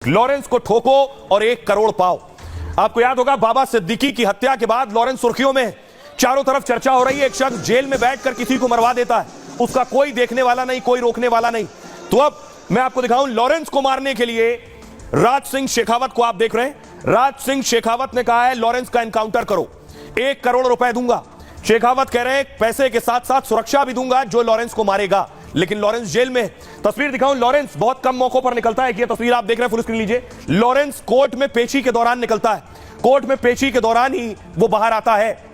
Lawrence को ठोको और 1 करोड़ पाओ। आपको याद होगा बाबा सिद्दीकी की हत्या के बाद लॉरेंस सुर्खियों में, चारों तरफ चर्चा हो रही है। एक शख्स जेल में बैठकर किसी को मरवा देता है, उसका कोई देखने वाला नहीं, कोई रोकने वाला नहीं। तो अब मैं आपको दिखाऊं, लॉरेंस को मारने के लिए राज सिंह शेखावत को आप देख रहे हैं। राज सिंह शेखावत ने कहा है लॉरेंस का एनकाउंटर करो, 1 करोड़ रुपए दूंगा। शेखावत कह रहे हैं पैसे के साथ साथ सुरक्षा भी दूंगा जो लॉरेंस को मारेगा। लेकिन लॉरेंस जेल में। तस्वीर दिखाऊं, लॉरेंस बहुत कम मौकों पर निकलता है। ये तस्वीर आप देख रहे हैं, फुल स्क्रीन लीजिए। लॉरेंस कोर्ट में पेशी के दौरान निकलता है, कोर्ट में पेशी के दौरान ही वो बाहर आता है।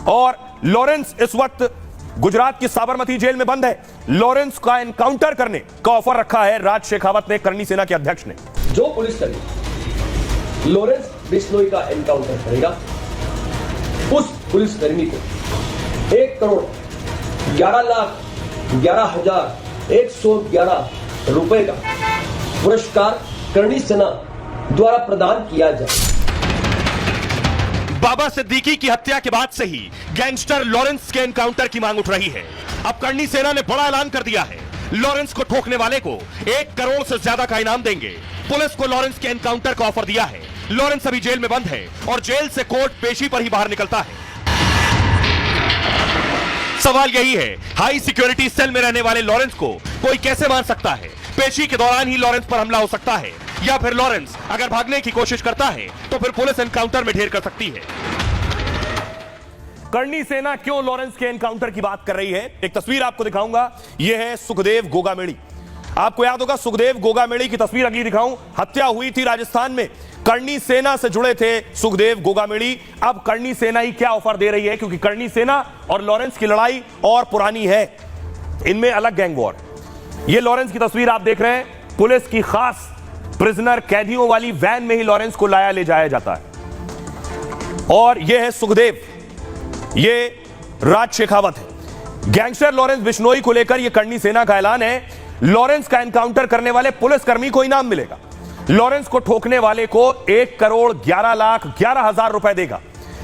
और लॉरेंस इस वक्त गुजरात की साबरमती जेल में बंद है। लॉरेंस का एनकाउंटर करने का ऑफर रखा है राज शेखावत ने, करनी सेना के अध्यक्ष ने। जो पुलिसकर्मी लॉरेंस बिश्नोई का एनकाउंटर करेगा, उस पुलिसकर्मी को 1 करोड़ 11,11,111 रुपए का पुरस्कार करनी सेना द्वारा प्रदान किया जाए। बाबा सिद्दीकी की हत्या के बाद से ही गैंगस्टर लॉरेंस के एनकाउंटर की मांग उठ रही है। अब करनी सेना ने बड़ा ऐलान कर दिया है, लॉरेंस को ठोकने वाले को 1 करोड़ से ज्यादा का इनाम देंगे। पुलिस को लॉरेंस के एनकाउंटर का ऑफर दिया है। लॉरेंस अभी जेल में बंद है और जेल से कोर्ट पेशी पर ही बाहर निकलता है। सवाल यही है, हाई सिक्योरिटी सेल में रहने वाले लॉरेंस को कोई कैसे मार सकता है? पेशी के दौरान ही लॉरेंस पर हमला हो सकता है, या फिर लॉरेंस अगर भागने की कोशिश करता है तो फिर पुलिस एनकाउंटर में ढेर कर सकती है। करनी सेना क्यों लॉरेंस के एनकाउंटर की बात कर रही है? एक तस्वीर आपको दिखाऊंगा, यह है सुखदेव गोगामेड़ी। आपको याद होगा सुखदेव गोगामेड़ी की तस्वीर अगली दिखाऊं। हत्या हुई थी राजस्थान में, करनी सेना से जुड़े थे सुखदेव गोगामेड़ी। अब करनी सेना ही क्या ऑफर दे रही है, क्योंकि करनी सेना और लॉरेंस की लड़ाई और पुरानी है, इनमें अलग गैंग वॉर। ये लॉरेंस की तस्वीर आप देख रहे हैं, पुलिस की खास प्रिजनर कैदियों वाली वैन में ही लॉरेंस को लाया ले जाया जाता है। और यह है सुखदेव, ये राज शेखावत है। गैंगस्टर लॉरेंस बिश्नोई को लेकर यह करनी सेना का ऐलान है। लॉरेंस का एनकाउंटर करने वाले पुलिसकर्मी को इनाम मिलेगा, लॉरेंस को ठोकने वाले को 1 करोड़ 11,11,000 रुपए देगा।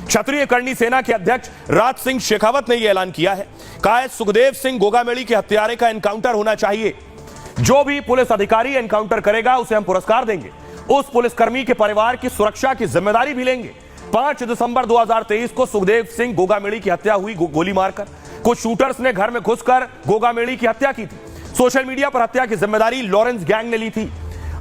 क्षत्रिय करनी सेना के अध्यक्ष राज सिंह शेखावत ने यह ऐलान किया है। कहा है सुखदेव सिंह गोगामेड़ी के हत्यारे का एनकाउंटर होना चाहिए। जो भी पुलिस अधिकारी एनकाउंटर करेगा उसे हम पुरस्कार देंगे। उस पुलिसकर्मी के परिवार की सुरक्षा की जिम्मेदारी भी लेंगे। 5 दिसंबर 2023 को सुखदेव सिंह गोगामेड़ी की हत्या हुई गोली मारकर। कुछ शूटर्स ने घर में घुसकर गोगामेड़ी की हत्या की थी। सोशल मीडिया पर हत्या की जिम्मेदारी लॉरेंस गैंग ने ली थी।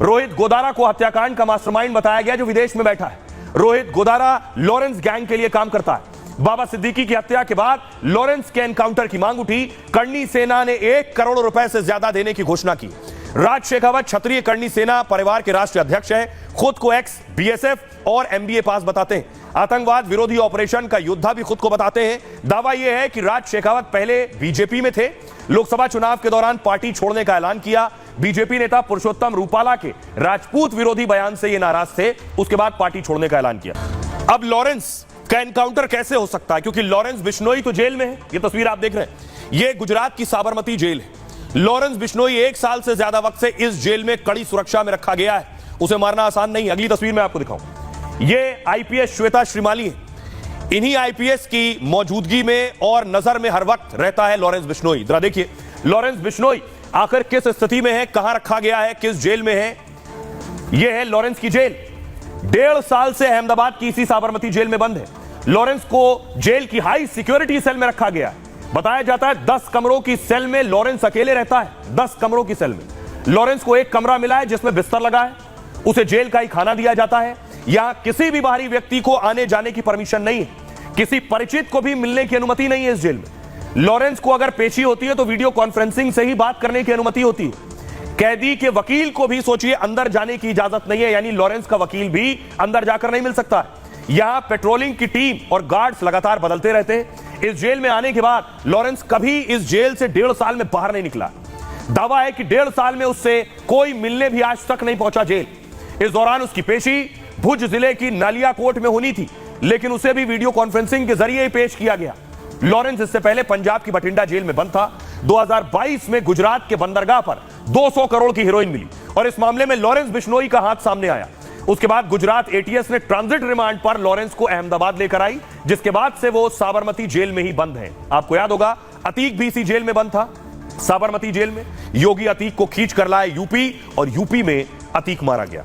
रोहित गोदारा को हत्याकांड का मास्टरमाइंड बताया गया, जो विदेश में बैठा है। रोहित गोदारा लॉरेंस गैंग के लिए काम करता है। बाबा सिद्दीकी की हत्या के बाद लॉरेंस के एनकाउंटर की मांग उठी। करनी सेना ने 1 करोड़ रुपए से ज्यादा देने की घोषणा की। राज शेखावत क्षत्रिय करनी सेना परिवार के राष्ट्रीय अध्यक्ष है। खुद को एक्स बीएसएफ और एमबीए पास बताते हैं। आतंकवाद विरोधी ऑपरेशन का योद्धा भी खुद को बताते हैं। दावा यह है कि राज शेखावत पहले बीजेपी में थे, लोकसभा चुनाव के दौरान पार्टी छोड़ने का ऐलान किया। बीजेपी नेता पुरुषोत्तम रूपाला के राजपूत विरोधी बयान से ये नाराज थे, उसके बाद पार्टी छोड़ने का ऐलान किया। अब लॉरेंस का एनकाउंटर कैसे हो सकता है, क्योंकि लॉरेंस बिश्नोई तो जेल में है। ये तस्वीर आप देख रहे हैं, ये गुजरात की साबरमती जेल है। लॉरेंस बिश्नोई 1 साल से ज्यादा वक्त से इस जेल में कड़ी सुरक्षा में रखा गया है। उसे मारना आसान नहीं। अगली तस्वीर में आपको दिखाऊं, ये आईपीएस श्वेता श्रीमाली है। इन्हीं आईपीएस की मौजूदगी में और नजर में हर वक्त रहता है लॉरेंस बिश्नोई। जरा देखिए लॉरेंस बिश्नोई आखिर किस स्थिति में है, कहां रखा गया है, किस जेल में है। यह है लॉरेंस की जेल। 1.5 साल से अहमदाबाद की इसी साबरमती जेल में बंद है। लॉरेंस को जेल की हाई सिक्योरिटी सेल में रखा गया है। बताया जाता है 10 कमरों की सेल में लॉरेंस अकेले रहता है। 10 कमरों की सेल में लॉरेंस को एक कमरा मिला है जिसमें बिस्तर लगा है। उसे जेल का ही खाना दिया जाता है। यहां किसी भी बाहरी व्यक्ति को आने जाने की परमिशन नहीं है। किसी परिचित को भी मिलने की अनुमति नहीं है इस जेल में। लॉरेंस को अगर पेशी होती है तो वीडियो कॉन्फ्रेंसिंग से ही बात करने की अनुमति होती है। कैदी के वकील को भी सोचिए अंदर जाने की इजाजत नहीं है, यानी लॉरेंस का वकील भी अंदर जाकर नहीं मिल सकता। यहां पेट्रोलिंग की टीम और गार्ड्स लगातार बदलते रहते हैं। इस जेल में आने के बाद लॉरेंस कभी इस जेल से 1.5 साल में बाहर नहीं निकला। दावा है कि 1.5 साल में उससे कोई मिलने भी आज तक नहीं पहुंचा जेल। इस दौरान उसकी पेशी भुज जिले की नालिया कोर्ट में होनी थी, लेकिन उसे भी वीडियो कॉन्फ्रेंसिंग के जरिए ही पेश किया गया। लॉरेंस इससे पहले पंजाब की बठिंडा जेल में बंद था। 2022 में गुजरात के बंदरगाह पर 200 करोड़ की हेरोइन मिली और इस मामले में लॉरेंस बिश्नोई का हाथ सामने आया। उसके बाद गुजरात एटीएस ने ट्रांजिट रिमांड पर लॉरेंस को अहमदाबाद लेकर आई, जिसके बाद से वो साबरमती जेल में ही बंद है। आपको याद होगा अतीक भी इसी जेल में बंद था, साबरमती जेल में। योगी अतीक को खींच कर लाए यूपी और यूपी में अतीक मारा गया।